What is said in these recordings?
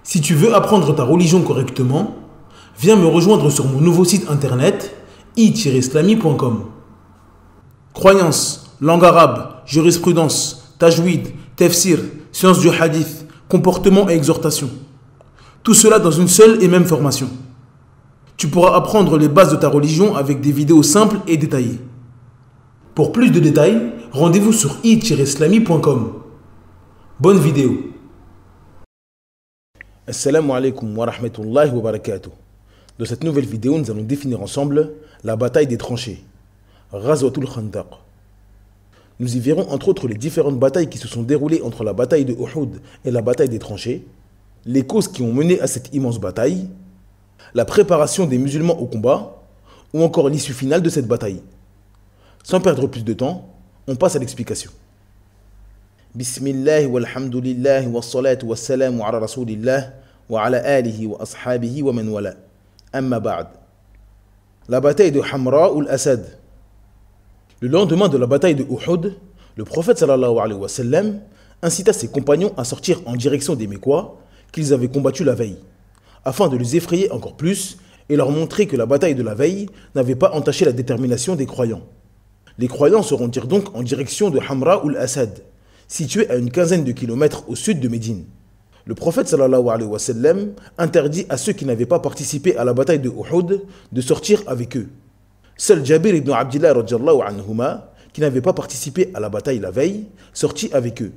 Si tu veux apprendre ta religion correctement, viens me rejoindre sur mon nouveau site internet i-islami.com. Croyances, langue arabe, jurisprudence, tajwid, tafsir, sciences du hadith, comportement et exhortation. Tout cela dans une seule et même formation. Tu pourras apprendre les bases de ta religion avec des vidéos simples et détaillées. Pour plus de détails, rendez-vous sur i-islami.com. Bonne vidéo. Assalamu alaikum wa rahmatullahi wa barakatuh. Dans cette nouvelle vidéo, nous allons définir ensemble la bataille des tranchées, Ghazwatul Khandaq. Nous y verrons entre autres les différentes batailles qui se sont déroulées entre la bataille de Uhud et la bataille des tranchées, les causes qui ont mené à cette immense bataille, la préparation des musulmans au combat, ou encore l'issue finale de cette bataille. Sans perdre plus de temps, on passe à l'explication. Bismillah walhamdulillah wa salatu wa salamu ala rasulillah wa ala alihi wa ashabihi wa man wala. Amma ba'd. La bataille de Hamra ou l'Asad. Le lendemain de la bataille de Uhud, le prophète sallallahu alayhi wa sallam incita ses compagnons à sortir en direction des Mécois qu'ils avaient combattus la veille, afin de les effrayer encore plus et leur montrer que la bataille de la veille n'avait pas entaché la détermination des croyants. Les croyants se rendirent donc en direction de Hamra ou l'Asad, situé à une quinzaine de kilomètres au sud de Médine. Le prophète sallallahu alayhi wa sallam interdit à ceux qui n'avaient pas participé à la bataille de Uhud de sortir avec eux. Seul Jabir ibn Abdillah radiyallahu anhuma, qui n'avait pas participé à la bataille la veille, sortit avec eux.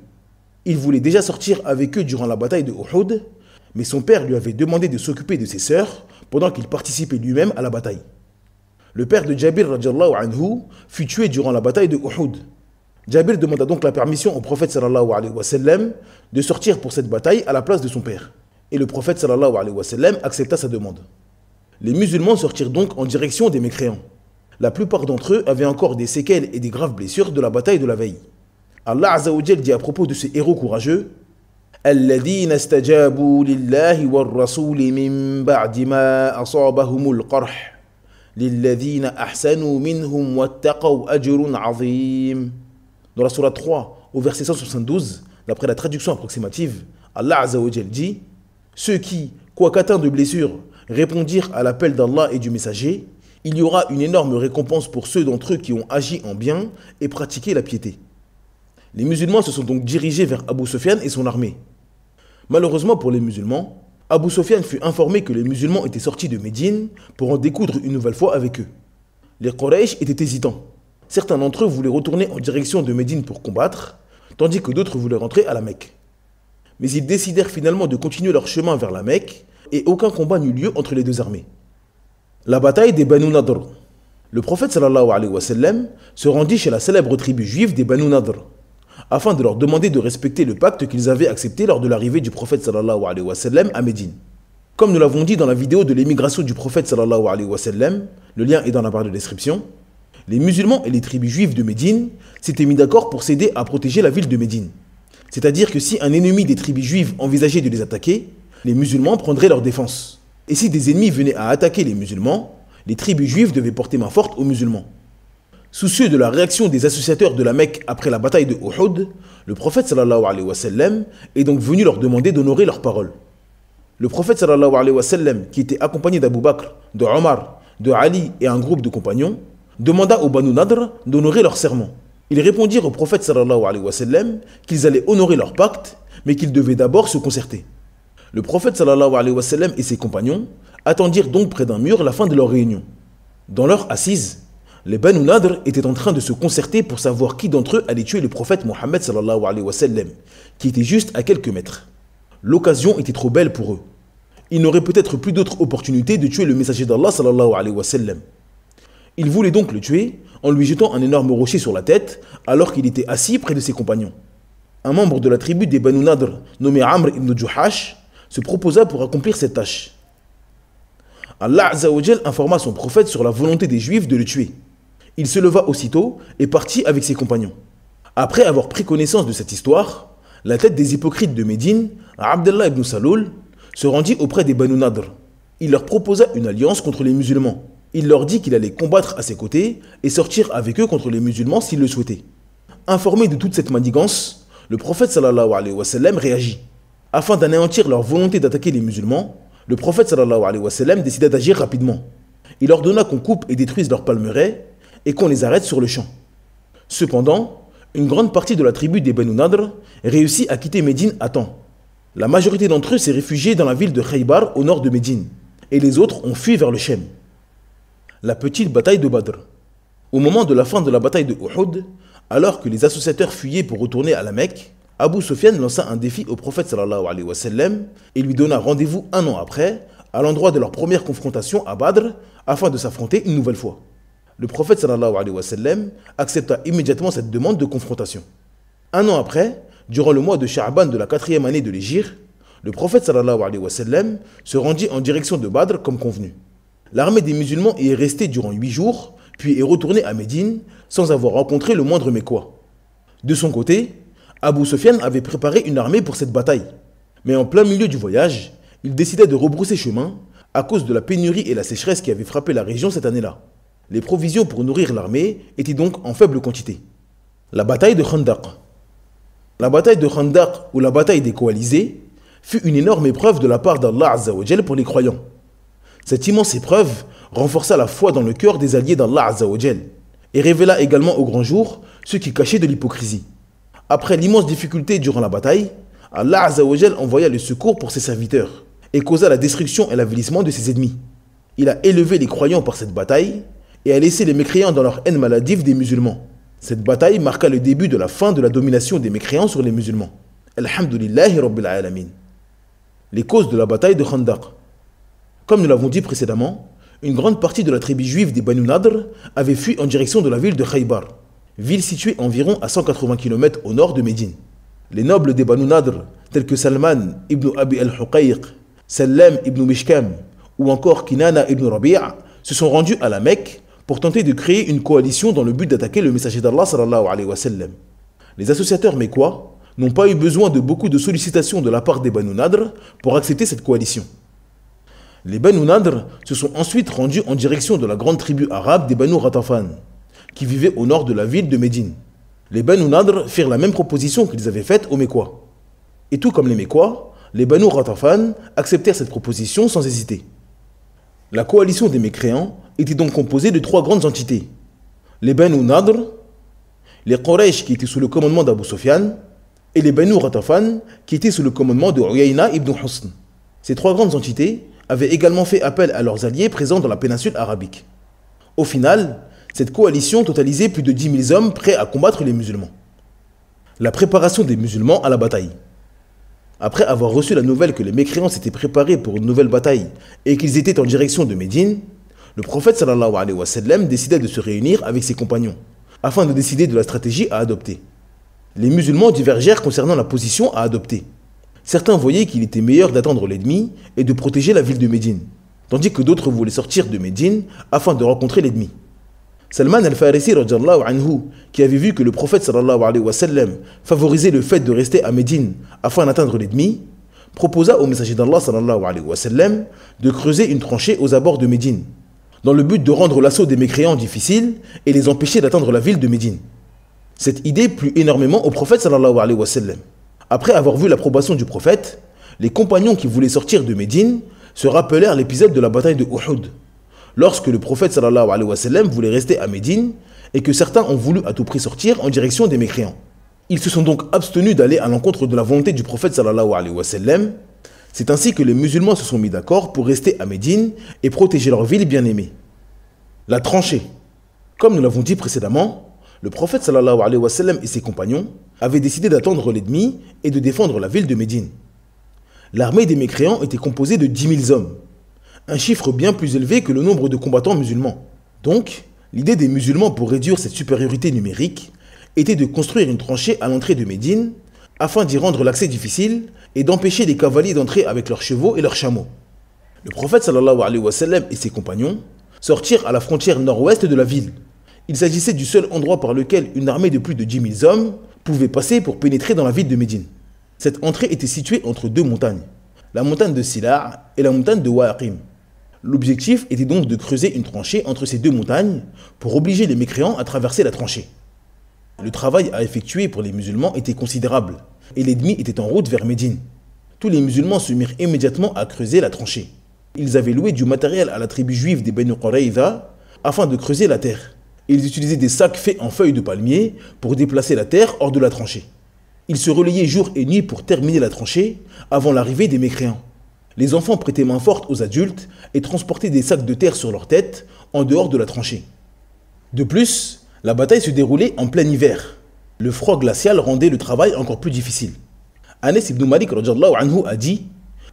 Il voulait déjà sortir avec eux durant la bataille de Uhud, mais son père lui avait demandé de s'occuper de ses sœurs pendant qu'il participait lui-même à la bataille. Le père de Jabir radiyallahu anhu fut tué durant la bataille de Uhud. Jabir demanda donc la permission au prophète sallallahu alayhi wa sallam de sortir pour cette bataille à la place de son père. Et le prophète sallallahu alayhi wa sallam accepta sa demande. Les musulmans sortirent donc en direction des mécréants. La plupart d'entre eux avaient encore des séquelles et des graves blessures de la bataille de la veille. Allah Azza wa Jal dit à propos de ces héros courageux: Alladhina istajabu lillahi war rasuli min ba'di ma asabahumul qarh lilladhina ahsanu minhum wattaqaw ajrun azim. Dans la Sourate 3, au verset 172, d'après la traduction approximative, Allah Azza wa Jal dit: ceux qui, quoiqu'atteints de blessures, répondirent à l'appel d'Allah et du messager, il y aura une énorme récompense pour ceux d'entre eux qui ont agi en bien et pratiqué la piété. Les musulmans se sont donc dirigés vers Abu Sufyan et son armée. Malheureusement pour les musulmans, Abu Sufyan fut informé que les musulmans étaient sortis de Médine pour en découdre une nouvelle fois avec eux. Les Quraysh étaient hésitants. Certains d'entre eux voulaient retourner en direction de Médine pour combattre, tandis que d'autres voulaient rentrer à la Mecque. Mais ils décidèrent finalement de continuer leur chemin vers la Mecque et aucun combat n'eut lieu entre les deux armées. La bataille des Banu Nadr. Le prophète sallallahu alayhi wa sallam se rendit chez la célèbre tribu juive des Banu Nadr, afin de leur demander de respecter le pacte qu'ils avaient accepté lors de l'arrivée du prophète sallallahu alayhi wa sallam à Médine. Comme nous l'avons dit dans la vidéo de l'émigration du prophète sallallahu alayhi wa sallam, le lien est dans la barre de description, les musulmans et les tribus juives de Médine s'étaient mis d'accord pour s'aider à protéger la ville de Médine. C'est-à-dire que si un ennemi des tribus juives envisageait de les attaquer, les musulmans prendraient leur défense. Et si des ennemis venaient à attaquer les musulmans, les tribus juives devaient porter main forte aux musulmans. Soucieux de la réaction des associateurs de la Mecque après la bataille de Uhud, le prophète sallallahu alayhi wa sallam est donc venu leur demander d'honorer leurs paroles. Le prophète sallallahu alayhi wa sallam, qui était accompagné d'Abu Bakr, de Omar, de Ali et un groupe de compagnons, demanda aux Banu Nadr d'honorer leur serment. Ils répondirent au prophète sallallahu alayhi wa sallam qu'ils allaient honorer leur pacte, mais qu'ils devaient d'abord se concerter. Le prophète sallallahu alayhi wa sallam et ses compagnons attendirent donc près d'un mur la fin de leur réunion. Dans leur assise, les Banu Nadr étaient en train de se concerter pour savoir qui d'entre eux allait tuer le prophète Mohammed sallallahu alayhi wa sallam, qui était juste à quelques mètres. L'occasion était trop belle pour eux. Ils n'auraient peut-être plus d'autre opportunité de tuer le messager d'Allah sallallahu alayhi wa sallam. Ils voulaient donc le tuer en lui jetant un énorme rocher sur la tête alors qu'il était assis près de ses compagnons. Un membre de la tribu des Banu Nadr, nommé Amr ibn Juhash, se proposa pour accomplir cette tâche. Allah Azza wa Jal informa son prophète sur la volonté des Juifs de le tuer. Il se leva aussitôt et partit avec ses compagnons. Après avoir pris connaissance de cette histoire, la tête des hypocrites de Médine, Abdallah ibn Saloul, se rendit auprès des Banu Nadr. Il leur proposa une alliance contre les musulmans. Il leur dit qu'il allait combattre à ses côtés et sortir avec eux contre les musulmans s'ils le souhaitaient. Informé de toute cette manigance, le prophète sallallahu alayhi wa sallam réagit. Afin d'anéantir leur volonté d'attaquer les musulmans, le prophète sallallahu alayhi wa sallam décida d'agir rapidement. Il ordonna qu'on coupe et détruise leurs palmeraies et qu'on les arrête sur le champ. Cependant, une grande partie de la tribu des Banu Nadr réussit à quitter Médine à temps. La majorité d'entre eux s'est réfugiée dans la ville de Khaybar au nord de Médine, et les autres ont fui vers le Chem. La petite bataille de Badr. Au moment de la fin de la bataille de Uhud, alors que les associateurs fuyaient pour retourner à la Mecque, Abu Sufyan lança un défi au prophète sallallahu alayhi wa sallam et lui donna rendez-vous un an après, à l'endroit de leur première confrontation à Badr, afin de s'affronter une nouvelle fois. Le prophète sallallahu alayhi wa sallam accepta immédiatement cette demande de confrontation. Un an après, durant le mois de Sha'ban de la 4e année de l'Hégire, le prophète sallallahu alayhi wa sallam se rendit en direction de Badr comme convenu. L'armée des musulmans y est restée durant 8 jours, puis est retournée à Médine sans avoir rencontré le moindre Mécois. De son côté, Abu Sufyan avait préparé une armée pour cette bataille. Mais en plein milieu du voyage, il décida de rebrousser chemin à cause de la pénurie et la sécheresse qui avaient frappé la région cette année-là. Les provisions pour nourrir l'armée étaient donc en faible quantité. La bataille de Khandaq. La bataille de Khandaq, ou la bataille des coalisés, fut une énorme épreuve de la part d'Allah Azza wa Jal pour les croyants. Cette immense épreuve renforça la foi dans le cœur des alliés d'Allah Azza wa Jal et révéla également au grand jour ceux qui cachaient de l'hypocrisie. Après l'immense difficulté durant la bataille, Allah Azza wa Jal envoya le secours pour ses serviteurs et causa la destruction et l'avilissement de ses ennemis. Il a élevé les croyants par cette bataille et a laissé les mécréants dans leur haine maladive des musulmans. Cette bataille marqua le début de la fin de la domination des mécréants sur les musulmans. Alhamdulillahi Rabbil Alamin. Les causes de la bataille de Khandaq. Comme nous l'avons dit précédemment, une grande partie de la tribu juive des Banu Nadr avait fui en direction de la ville de Khaybar, ville située environ à 180 km au nord de Médine. Les nobles des Banu Nadr, tels que Salman ibn Abi al-Huqayq, Sallam ibn Mishkam ou encore Kinana ibn Rabi', se sont rendus à la Mecque pour tenter de créer une coalition dans le but d'attaquer le messager d'Allah sallallahu alayhi wa sallam. Les associateurs mécois n'ont pas eu besoin de beaucoup de sollicitations de la part des Banu Nadr pour accepter cette coalition. Les Banu Nadr se sont ensuite rendus en direction de la grande tribu arabe des Banu Ghatafan, qui vivaient au nord de la ville de Médine. Les Banu Nadr firent la même proposition qu'ils avaient faite aux Mécois. Et tout comme les Mécois, les Banu Ghatafan acceptèrent cette proposition sans hésiter. La coalition des mécréants était donc composée de 3 grandes entités. Les Banu Nadr, les Quraysh qui étaient sous le commandement d'Abu Sufyan, et les Banu Ghatafan qui étaient sous le commandement de Uyayna ibn Husn. Ces 3 grandes entités avaient également fait appel à leurs alliés présents dans la péninsule arabique. Au final, cette coalition totalisait plus de 10 000 hommes prêts à combattre les musulmans. La préparation des musulmans à la bataille. Après avoir reçu la nouvelle que les mécréants s'étaient préparés pour une nouvelle bataille et qu'ils étaient en direction de Médine, le prophète sallallahu alayhi wa sallam décida de se réunir avec ses compagnons afin de décider de la stratégie à adopter. Les musulmans divergèrent concernant la position à adopter. Certains voyaient qu'il était meilleur d'attendre l'ennemi et de protéger la ville de Médine, tandis que d'autres voulaient sortir de Médine afin de rencontrer l'ennemi. Salman al-Farisi radiyallahu anhu, qui avait vu que le prophète sallallahu alayhi wa sallam favorisait le fait de rester à Médine afin d'atteindre l'ennemi, proposa au messager d'Allah sallallahu alayhi wa sallam de creuser une tranchée aux abords de Médine, dans le but de rendre l'assaut des mécréants difficile et les empêcher d'atteindre la ville de Médine. Cette idée plut énormément au prophète sallallahu alayhi wa sallam. Après avoir vu l'approbation du prophète, les compagnons qui voulaient sortir de Médine se rappelèrent l'épisode de la bataille de Uhud, lorsque le prophète sallallahu alayhi wa sallam voulait rester à Médine et que certains ont voulu à tout prix sortir en direction des mécréants. Ils se sont donc abstenus d'aller à l'encontre de la volonté du prophète sallallahu alayhi wa sallam. C'est ainsi que les musulmans se sont mis d'accord pour rester à Médine et protéger leur ville bien-aimée. La tranchée. Comme nous l'avons dit précédemment, le prophète sallallahu alayhi wa sallam et ses compagnons avaient décidé d'attendre l'ennemi et de défendre la ville de Médine. L'armée des mécréants était composée de 10 000 hommes, un chiffre bien plus élevé que le nombre de combattants musulmans. Donc, l'idée des musulmans pour réduire cette supériorité numérique était de construire une tranchée à l'entrée de Médine afin d'y rendre l'accès difficile et d'empêcher les cavaliers d'entrer avec leurs chevaux et leurs chameaux. Le prophète sallallahu alayhi wa sallam et ses compagnons sortirent à la frontière nord-ouest de la ville. Il s'agissait du seul endroit par lequel une armée de plus de 10 000 hommes pouvait passer pour pénétrer dans la ville de Médine. Cette entrée était située entre 2 montagnes, la montagne de Sila' et la montagne de Waqim. L'objectif était donc de creuser une tranchée entre ces 2 montagnes pour obliger les mécréants à traverser la tranchée. Le travail à effectuer pour les musulmans était considérable et l'ennemi était en route vers Médine. tous les musulmans se mirent immédiatement à creuser la tranchée. Ils avaient loué du matériel à la tribu juive des Banu Qurayza afin de creuser la terre. Ils utilisaient des sacs faits en feuilles de palmier pour déplacer la terre hors de la tranchée. Ils se relayaient jour et nuit pour terminer la tranchée avant l'arrivée des mécréants. Les enfants prêtaient main forte aux adultes et transportaient des sacs de terre sur leur tête en dehors de la tranchée. De plus, la bataille se déroulait en plein hiver. Le froid glacial rendait le travail encore plus difficile. Anas ibn Malik radhiyallahu anhu a dit: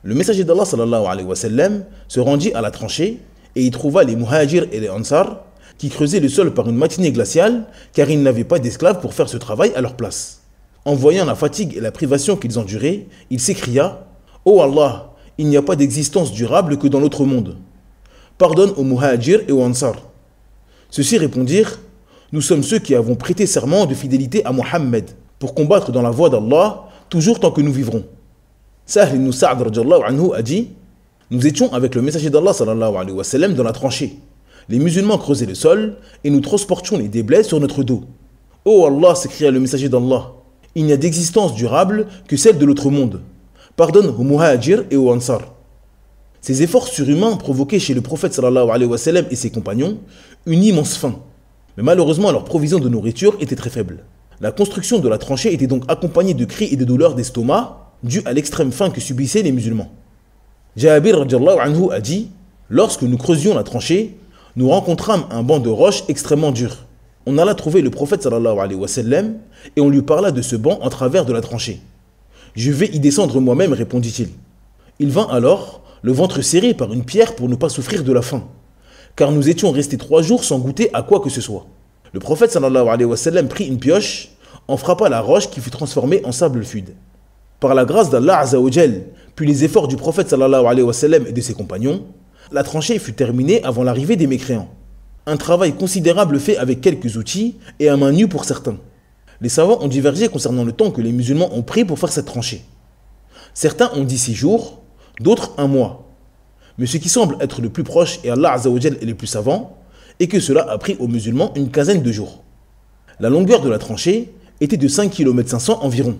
le messager d'Allah sallallahu alayhi wa sallam se rendit à la tranchée et y trouva les muhajirs et les ansar qui creusaient le sol par une matinée glaciale car ils n'avaient pas d'esclaves pour faire ce travail à leur place. En voyant la fatigue et la privation qu'ils enduraient, il s'écria: ô Allah, il n'y a pas d'existence durable que dans l'autre monde. Pardonne aux muhajirs et aux ansar. Ceux-ci répondirent: nous sommes ceux qui avons prêté serment de fidélité à Mohammed pour combattre dans la voie d'Allah toujours tant que nous vivrons. Sahl ibn Sa'd radhiyallahu anhu a dit: nous étions avec le messager d'Allah sallallahu alayhi wa sallam dans la tranchée. Les musulmans creusaient le sol et nous transportions les déblais sur notre dos. Ô Allah, s'écria le messager d'Allah, il n'y a d'existence durable que celle de l'autre monde. Pardonne aux muhajirs et aux ansar. Ces efforts surhumains provoquaient chez le prophète sallallahu alayhi wa sallam et ses compagnons une immense faim. Mais malheureusement, leur provision de nourriture était très faible. La construction de la tranchée était donc accompagnée de cris et de douleurs d'estomac dues à l'extrême faim que subissaient les musulmans. Jabir radhiyallahu anhu a dit: lorsque nous creusions la tranchée, nous rencontrâmes un banc de roches extrêmement dur. On alla trouver le prophète sallallahu alayhi wa sallam et on lui parla de ce banc en travers de la tranchée. Je vais y descendre moi-même, répondit-il. Il vint alors, le ventre serré par une pierre pour ne pas souffrir de la faim, car nous étions restés 3 jours sans goûter à quoi que ce soit. Le prophète sallallahu alayhi wa sallam prit une pioche, en frappa la roche qui fut transformée en sable fluide. Par la grâce d'Allah azza wa jal, puis les efforts du prophète sallallahu alayhi wa sallam et de ses compagnons, la tranchée fut terminée avant l'arrivée des mécréants. Un travail considérable fait avec quelques outils et à main nue pour certains. Les savants ont divergé concernant le temps que les musulmans ont pris pour faire cette tranchée. Certains ont dit 6 jours, d'autres 1 mois. Mais ce qui semble être le plus proche, et Allah azza wa jal est le plus savant, est que cela a pris aux musulmans une quinzaine de jours. La longueur de la tranchée était de 5 km 500 environ.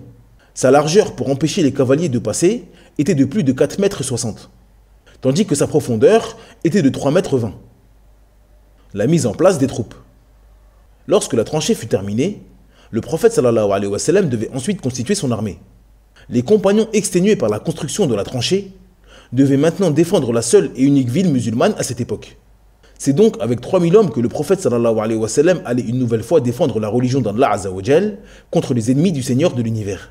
Sa largeur pour empêcher les cavaliers de passer était de plus de 4,60 m, tandis que sa profondeur était de 3,20 m. La mise en place des troupes. Lorsque la tranchée fut terminée, le prophète sallallahu alayhi wa sallam devait ensuite constituer son armée. Les compagnons exténués par la construction de la tranchée devaient maintenant défendre la seule et unique ville musulmane à cette époque. C'est donc avec 3000 hommes que le prophète sallallahu alayhi wa sallam allait une nouvelle fois défendre la religion d'Allah azza wa jal contre les ennemis du Seigneur de l'univers.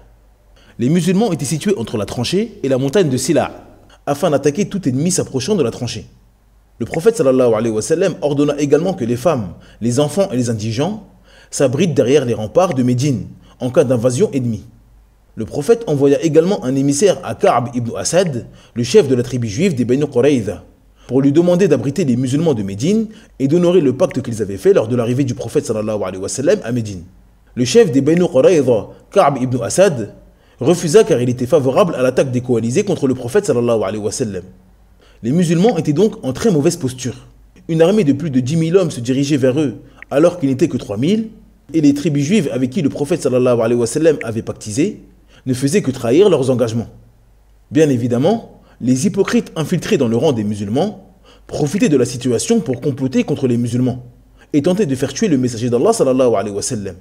Les musulmans étaient situés entre la tranchée et la montagne de Sila, afin d'attaquer tout ennemi s'approchant de la tranchée. Le prophète sallallahu alayhi wa sallam ordonna également que les femmes, les enfants et les indigents s'abritent derrière les remparts de Médine en cas d'invasion ennemie. Le prophète envoya également un émissaire à Ka'b ibn Asad, le chef de la tribu juive des Banu Qurayza, pour lui demander d'abriter les musulmans de Médine et d'honorer le pacte qu'ils avaient fait lors de l'arrivée du prophète sallallahu alayhi wa sallam à Médine. Le chef des Banu Qurayza, Ka'b ibn Asad, refusa car il était favorable à l'attaque des coalisés contre le prophète sallallahu alayhi wa sallam. Les musulmans étaient donc en très mauvaise posture. Une armée de plus de 10 000 hommes se dirigeait vers eux alors qu'ils n'étaient que 3 000, et les tribus juives avec qui le prophète sallallahu alayhi wa sallam avait pactisé ne faisaient que trahir leurs engagements. Bien évidemment, les hypocrites infiltrés dans le rang des musulmans profitaient de la situation pour comploter contre les musulmans et tenter de faire tuer le messager d'Allah sallallahu alayhi wa sallam.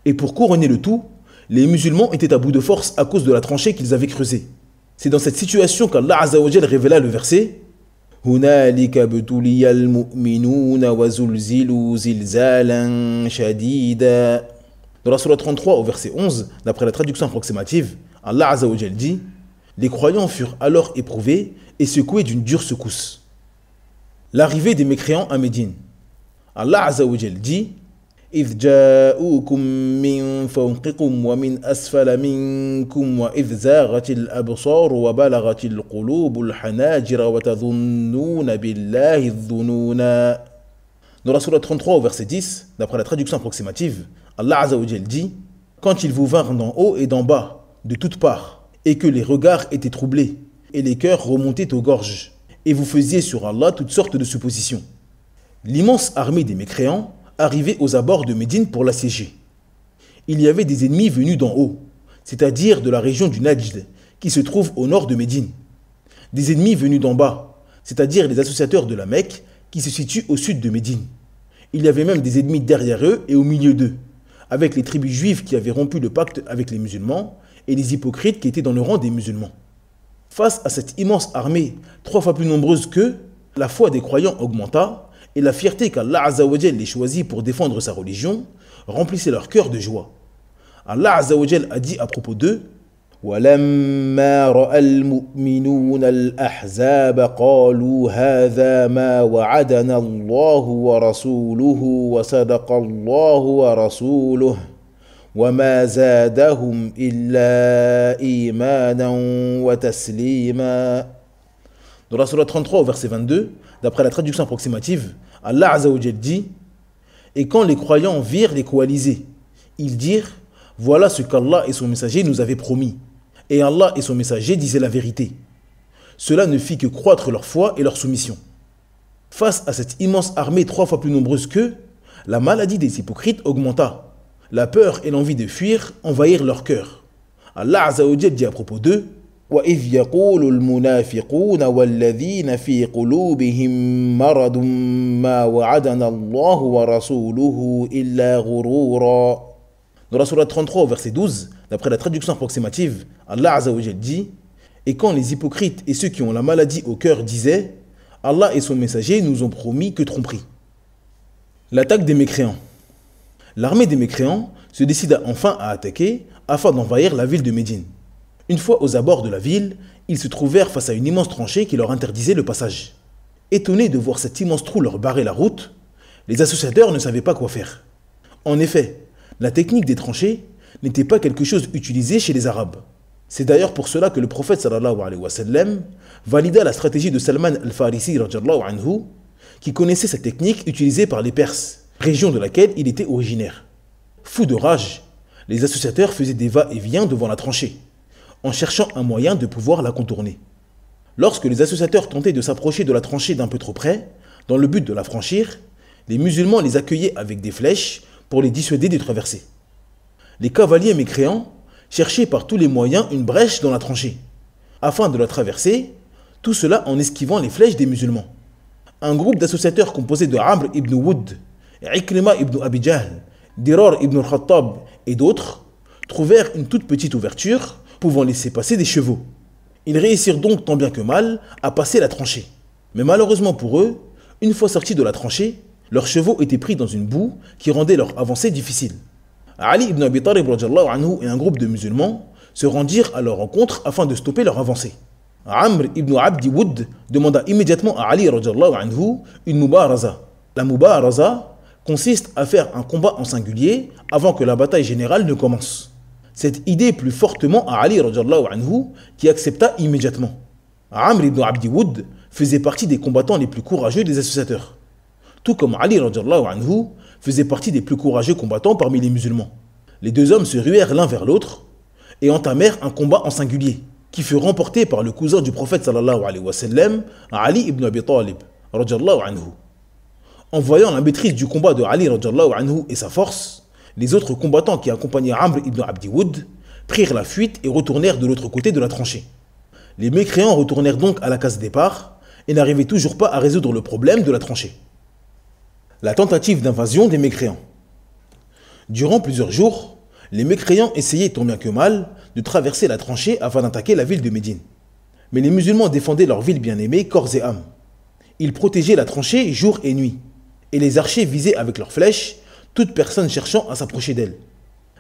Et pour couronner le tout, les musulmans étaient à bout de force à cause de la tranchée qu'ils avaient creusée. C'est dans cette situation qu'Allah azza wa jal révéla le verset هُنَالِكَ ابْتُلِيَ الْمُؤْمِنُونَ وَزُلْزِلُوا زِلْزَالًا شَدِيدًا. Dans la sourate 33 au verset 11, d'après la traduction approximative, Allah azza wa jal dit: les croyants furent alors éprouvés et secoués d'une dure secousse. L'arrivée des mécréants à Médine. Allah azza wa jal dit: إذ جاءوكم من فوقكم ومن أسفل منكم وإذ زاغت الأبصار وبلغت القلوب الحناجر وتظنون بالله الظنونا. Dans la sourate 33 au verset 10, d'après la traduction approximative, Allah azza wa jal dit: quand ils vous vinrent d'en haut et d'en bas, de toutes parts, et que les regards étaient troublés, et les cœurs remontaient aux gorges, et vous faisiez sur Allah toutes sortes de suppositions. L'immense armée des mécréants arrivait aux abords de Médine pour l'assiéger. Il y avait des ennemis venus d'en haut, c'est-à-dire de la région du Najd, qui se trouve au nord de Médine. Des ennemis venus d'en bas, c'est-à-dire les associateurs de la Mecque qui se situent au sud de Médine. Il y avait même des ennemis derrière eux et au milieu d'eux, avec les tribus juives qui avaient rompu le pacte avec les musulmans et les hypocrites qui étaient dans le rang des musulmans. Face à cette immense armée, 3 fois plus nombreuse qu'eux, la foi des croyants augmenta et la fierté qu'Allah Azza wa Jal les choisit pour défendre sa religion remplissait leur cœur de joie. Allah Azza wa Jal a dit à propos d'eux: وَلَمَّا رَأَى الْمُؤْمِنُونَ الْأَحْزَابَ قَالُوا هَذَا مَا وَعَدَنَا اللَّهُ وَرَسُولُهُ وَصَدَقَ اللَّهُ وَرَسُولُهُ وَمَا زَادَهُمْ إِلَّا إِيمَانًا وَتَسْلِيمًا. Dans la Surah 33 au verset 22, d'après la traduction approximative, Allah Azza wa Jal dit: Et quand les croyants virent les coalisés, ils dirent: Voilà ce qu'Allah et son messager nous avaient promis. Et Allah et son messager disaient la vérité. Cela ne fit que croître leur foi et leur soumission. Face à cette immense armée 3 fois plus nombreuse qu'eux, la maladie des hypocrites augmenta. La peur et l'envie de fuir envahirent leur cœur. Allah Azza wa Jal dit à propos d'eux: وَإِذْ يَقُولُ الْمُنَافِقُونَ وَالَّذِينَ فِي قُلُوبِهِم مَّرَضٌ مَّا وَعَدَنَا اللَّهُ وَرَسُولُهُ إِلَّا غُرُورًا. Dans la Surah 33 au verset 12, d'après la traduction approximative, Allah Azza wa Jal dit: Et quand les hypocrites et ceux qui ont la maladie au cœur disaient: Allah et son messager nous ont promis que tromperie. L'attaque des mécréants. L'armée des mécréants se décida enfin à attaquer afin d'envahir la ville de Médine. Une fois aux abords de la ville, ils se trouvèrent face à une immense tranchée qui leur interdisait le passage. Étonnés de voir cet immense trou leur barrer la route, les associateurs ne savaient pas quoi faire. En effet, la technique des tranchées n'était pas quelque chose utilisé chez les Arabes. C'est d'ailleurs pour cela que le prophète sallallahu alayhi wa sallam valida la stratégie de Salman al-Farisi radiyallahu anhu, qui connaissait cette technique utilisée par les Perses, région de laquelle il était originaire. Fous de rage, les associateurs faisaient des va-et-vient devant la tranchée, en cherchant un moyen de pouvoir la contourner. Lorsque les associateurs tentaient de s'approcher de la tranchée d'un peu trop près, dans le but de la franchir, les musulmans les accueillaient avec des flèches pour les dissuader de traverser. Les cavaliers mécréants cherchaient par tous les moyens une brèche dans la tranchée, afin de la traverser, tout cela en esquivant les flèches des musulmans. Un groupe d'associateurs composé de Amr ibn Wood, Ikrima ibn Abi Jahl, Dirar ibn al-Khattab et d'autres trouvèrent une toute petite ouverture pouvant laisser passer des chevaux. Ils réussirent donc tant bien que mal à passer la tranchée. Mais malheureusement pour eux, une fois sortis de la tranchée, leurs chevaux étaient pris dans une boue qui rendait leur avancée difficile. Ali ibn Abi Talib radiyallahu anhu et un groupe de musulmans se rendirent à leur rencontre afin de stopper leur avancée. Amr ibn Abdi Wood demanda immédiatement à Ali radiyallahu anhu une mubaraza. La mubaraza consiste à faire un combat en singulier avant que la bataille générale ne commence. Cette idée plut fortement à Ali radiyallahu anhu qui accepta immédiatement. Amr ibn Abdi Wood faisait partie des combattants les plus courageux des associateurs, tout comme Ali radiyallahu anhu faisait partie des plus courageux combattants parmi les musulmans. Les deux hommes se ruèrent l'un vers l'autre et entamèrent un combat en singulier, qui fut remporté par le cousin du prophète sallallahu alayhi wa sallam, Ali ibn Abi Talib radiyallahu anhu. En voyant la maîtrise du combat de Ali radiyallahu anhu et sa force, les autres combattants qui accompagnaient Amr ibn Abdi Wood prirent la fuite et retournèrent de l'autre côté de la tranchée. Les mécréants retournèrent donc à la case départ et n'arrivaient toujours pas à résoudre le problème de la tranchée. La tentative d'invasion des mécréants. Durant plusieurs jours, les mécréants essayaient tant bien que mal de traverser la tranchée afin d'attaquer la ville de Médine. Mais les musulmans défendaient leur ville bien-aimée corps et âme. Ils protégeaient la tranchée jour et nuit, et les archers visaient avec leurs flèches toute personne cherchant à s'approcher d'elle.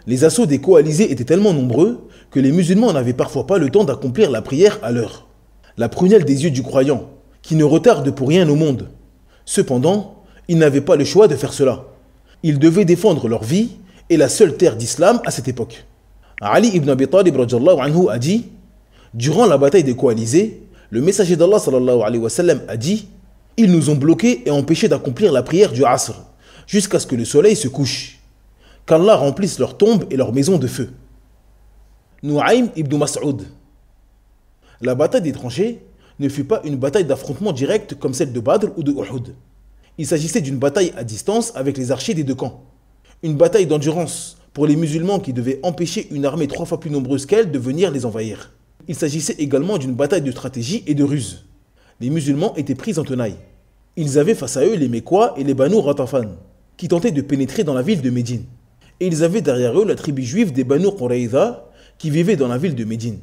Les assauts des coalisés étaient tellement nombreux que les musulmans n'avaient parfois pas le temps d'accomplir la prière à l'heure. La prunelle des yeux du croyant, qui ne retarde pour rien au monde. Cependant, ils n'avaient pas le choix de faire cela. Ils devaient défendre leur vie et la seule terre d'islam à cette époque. Ali ibn Abi Talib radiyallahu anhu a dit: durant la bataille des coalisés, le messager d'Allah sallallahu alayhi wa sallam a dit: ils nous ont bloqués et empêchés d'accomplir la prière du Asr, jusqu'à ce que le soleil se couche. Qu'Allah remplisse leurs tombes et leurs maisons de feu. Nu'aym ibn Mas'ud. La bataille des tranchées ne fut pas une bataille d'affrontement direct comme celle de Badr ou de Uhud. Il s'agissait d'une bataille à distance avec les archers des deux camps. Une bataille d'endurance pour les musulmans qui devaient empêcher une armée 3 fois plus nombreuse qu'elle de venir les envahir. Il s'agissait également d'une bataille de stratégie et de ruse. Les musulmans étaient pris en tenaille. Ils avaient face à eux les Mécois et les Banu Ghatafan, qui tentaient de pénétrer dans la ville de Médine. Et ils avaient derrière eux la tribu juive des Banu Quraïza, qui vivaient dans la ville de Médine,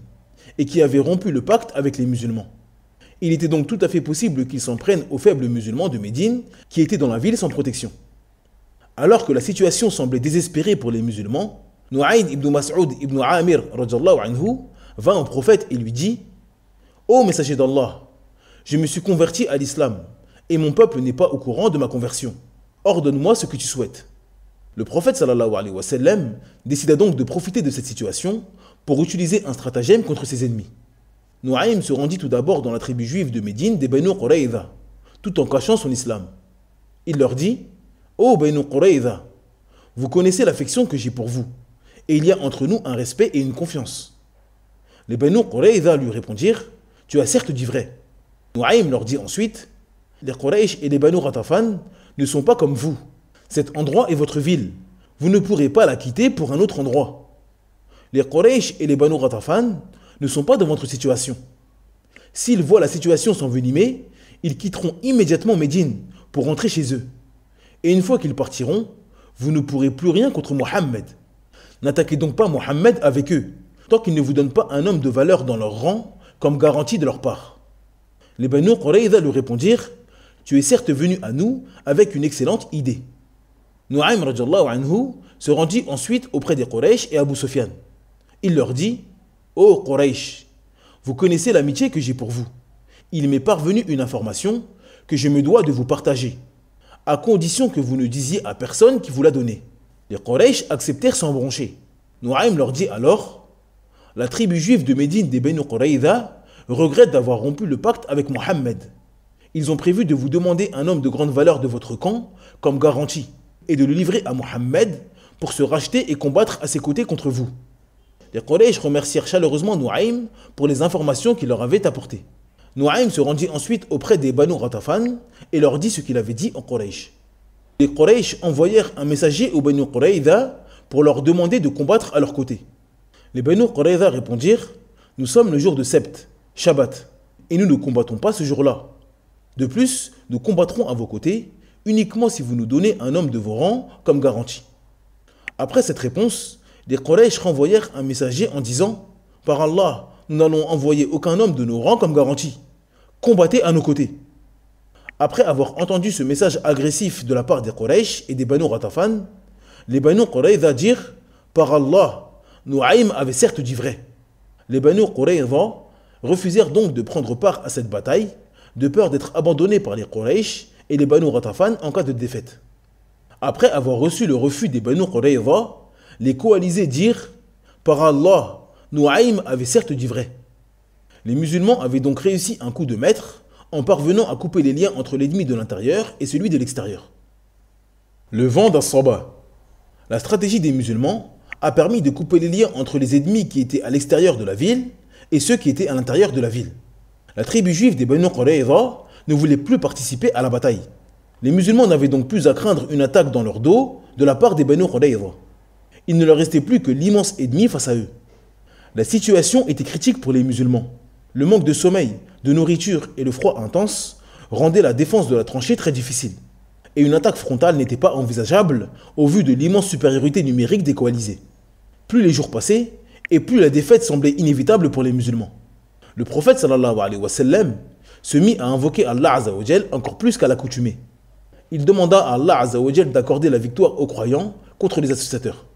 et qui avaient rompu le pacte avec les musulmans. Il était donc tout à fait possible qu'ils s'en prennent aux faibles musulmans de Médine, qui étaient dans la ville sans protection. Alors que la situation semblait désespérée pour les musulmans, Nu'aym ibn Mas'ud ibn Amir radiyallahu anhu vint au prophète et lui dit « Ô messager d'Allah, je me suis converti à l'islam, et mon peuple n'est pas au courant de ma conversion. Ordonne-moi ce que tu souhaites. » Le prophète sallallahu alayhi wa sallam décida donc de profiter de cette situation pour utiliser un stratagème contre ses ennemis. Nu'aym se rendit tout d'abord dans la tribu juive de Médine des Banu Quraïza, tout en cachant son islam. Il leur dit « Ô Banu Quraïza, vous connaissez l'affection que j'ai pour vous, et il y a entre nous un respect et une confiance. » Les Banu Quraïza lui répondirent « Tu as certes dit vrai. » Nu'aym leur dit ensuite « Les Quraysh et les Banu Ghatafan ne sont pas comme vous. Cet endroit est votre ville. Vous ne pourrez pas la quitter pour un autre endroit. Les Quraysh et les Banu Ghatafan ne sont pas dans votre situation. S'ils voient la situation s'envenimer, ils quitteront immédiatement Médine pour rentrer chez eux. Et une fois qu'ils partiront, vous ne pourrez plus rien contre Mohammed. N'attaquez donc pas Mohammed avec eux, tant qu'ils ne vous donnent pas un homme de valeur dans leur rang comme garantie de leur part. » Les Banu Quraïza lui répondirent « Tu es certes venu à nous avec une excellente idée. » Nu'aym radiyallahu anhu se rendit ensuite auprès des Quraysh et Abu Sufyan. Il leur dit « Ô Quraysh, vous connaissez l'amitié que j'ai pour vous. Il m'est parvenu une information que je me dois de vous partager, à condition que vous ne disiez à personne qui vous l'a donnée. » Les Quraysh acceptèrent sans broncher. Nu'aym leur dit alors « La tribu juive de Médine des Banu Quraïza regrette d'avoir rompu le pacte avec Mohammed. Ils ont prévu de vous demander un homme de grande valeur de votre camp comme garantie et de le livrer à Mohammed pour se racheter et combattre à ses côtés contre vous. » Les Quraysh remercièrent chaleureusement Nu'aym pour les informations qu'il leur avait apportées. Nu'aym se rendit ensuite auprès des Banu Ghatafan et leur dit ce qu'il avait dit aux Quraysh. Les Quraysh envoyèrent un messager aux Banu Quraïza pour leur demander de combattre à leur côté. Les Banu Quraïza répondirent « Nous sommes le jour de Sept, Shabbat, et nous ne combattons pas ce jour-là. De plus, nous combattrons à vos côtés uniquement si vous nous donnez un homme de vos rangs comme garantie. » Après cette réponse, les Quraysh renvoyèrent un messager en disant « Par Allah, nous n'allons envoyer aucun homme de nos rangs comme garantie. Combattez à nos côtés. » Après avoir entendu ce message agressif de la part des Quraysh et des Banu Ghatafan, les Banu Quraïza dirent « Par Allah, Nu'aym avait certes dit vrai. » Les Banu Quraïza refusèrent donc de prendre part à cette bataille, de peur d'être abandonnés par les Quraysh et les Banu Ghatafan en cas de défaite. Après avoir reçu le refus des Banu Quraïza, les coalisés dirent « Par Allah, Nu'aym avait certes dit vrai. » Les musulmans avaient donc réussi un coup de maître en parvenant à couper les liens entre l'ennemi de l'intérieur et celui de l'extérieur. Le vent d'As-Saba. La stratégie des musulmans a permis de couper les liens entre les ennemis qui étaient à l'extérieur de la ville et ceux qui étaient à l'intérieur de la ville. La tribu juive des Banu Quraïza ne voulait plus participer à la bataille. Les musulmans n'avaient donc plus à craindre une attaque dans leur dos de la part des Banu Quraïza. Il ne leur restait plus que l'immense ennemi face à eux. La situation était critique pour les musulmans. Le manque de sommeil, de nourriture et le froid intense rendaient la défense de la tranchée très difficile. Et une attaque frontale n'était pas envisageable au vu de l'immense supériorité numérique des coalisés. Plus les jours passaient, et plus la défaite semblait inévitable pour les musulmans. Le prophète sallallahu alayhi wa sallam se mit à invoquer Allah Azza wa Jal encore plus qu'à l'accoutumée. Il demanda à Allah Azza wa Jal d'accorder la victoire aux croyants contre les associateurs.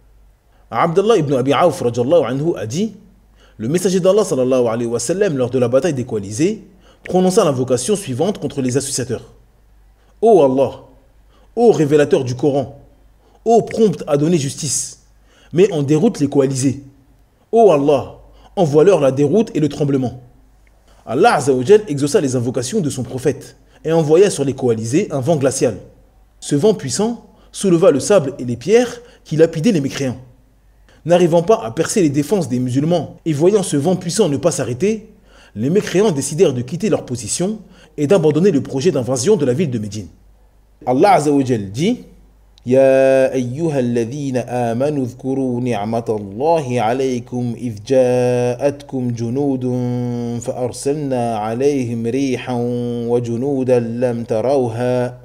Abdullah ibn Abi Auf radiyallahu anhu a dit « Le messager d'Allah sallallahu alayhi wa sallam lors de la bataille des coalisés prononça l'invocation suivante contre les associateurs. Ô Allah, ô révélateur du Coran, ô prompt à donner justice, mets en déroute les coalisés. Ô Allah, envoie-leur la déroute et le tremblement. » Allah Azza wa Jal exauça les invocations de son prophète et envoya sur les coalisés un vent glacial. Ce vent puissant souleva le sable et les pierres qui lapidaient les mécréants. N'arrivant pas à percer les défenses des musulmans et voyant ce vent puissant ne pas s'arrêter, les mécréants décidèrent de quitter leur position et d'abandonner le projet d'invasion de la ville de Médine. Allah Azza wa Jal dit يا أيها الذين آمنوا اذكروا نعمة الله عليكم إذ جاءتكم جنود فأرسلنا عليهم ريحا وجنودا لم تروها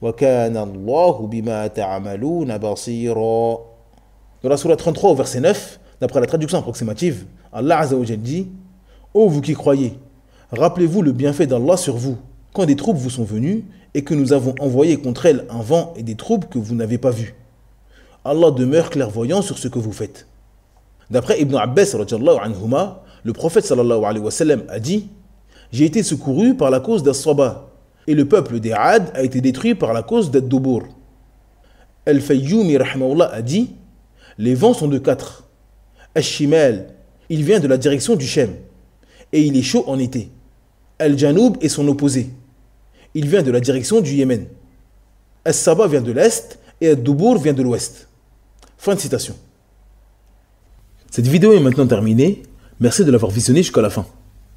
وكان الله بما تعملون بصيرا. Dans la sourate 33 au verset 9, d'après la traduction approximative, Allah Azza wa Jal dit: Ô vous qui croyez, rappelez-vous le bienfait d'Allah sur vous, quand des troupes vous sont venues et que nous avons envoyé contre elles un vent et des troupes que vous n'avez pas vues. Allah demeure clairvoyant sur ce que vous faites. D'après Ibn Abbas, anhuma, le prophète sallallahu alayhi wa sallam a dit: J'ai été secouru par la cause d'As-Saba, et le peuple des Ad a été détruit par la cause d'Ad-Dubur. Al-Fayyumi rahimahullah a dit: Les vents sont de 4. Al-Shimal, il vient de la direction du Shem, et il est chaud en été. Al-Janoub est son opposé. Il vient de la direction du Yémen. As-Saba vient de l'Est et Ad-Dubur vient de l'Ouest. Fin de citation. Cette vidéo est maintenant terminée. Merci de l'avoir visionnée jusqu'à la fin.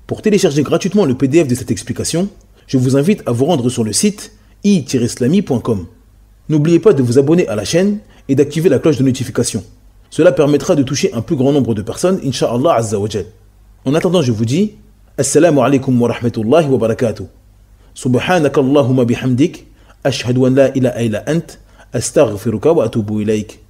Pour télécharger gratuitement le PDF de cette explication, je vous invite à vous rendre sur le site i-islami.com. N'oubliez pas de vous abonner à la chaîne et d'activer la cloche de notification. Cela permettra de toucher un plus grand nombre de personnes, Inch'Allah Azza wa Jal. En attendant, je vous dis Assalamu alaikum wa rahmatullahi wa barakatuh. Subhanaka Allahumma bihamdik, ashhadu an la ilaha illa ant, astaghfiruka wa atubu ilayk.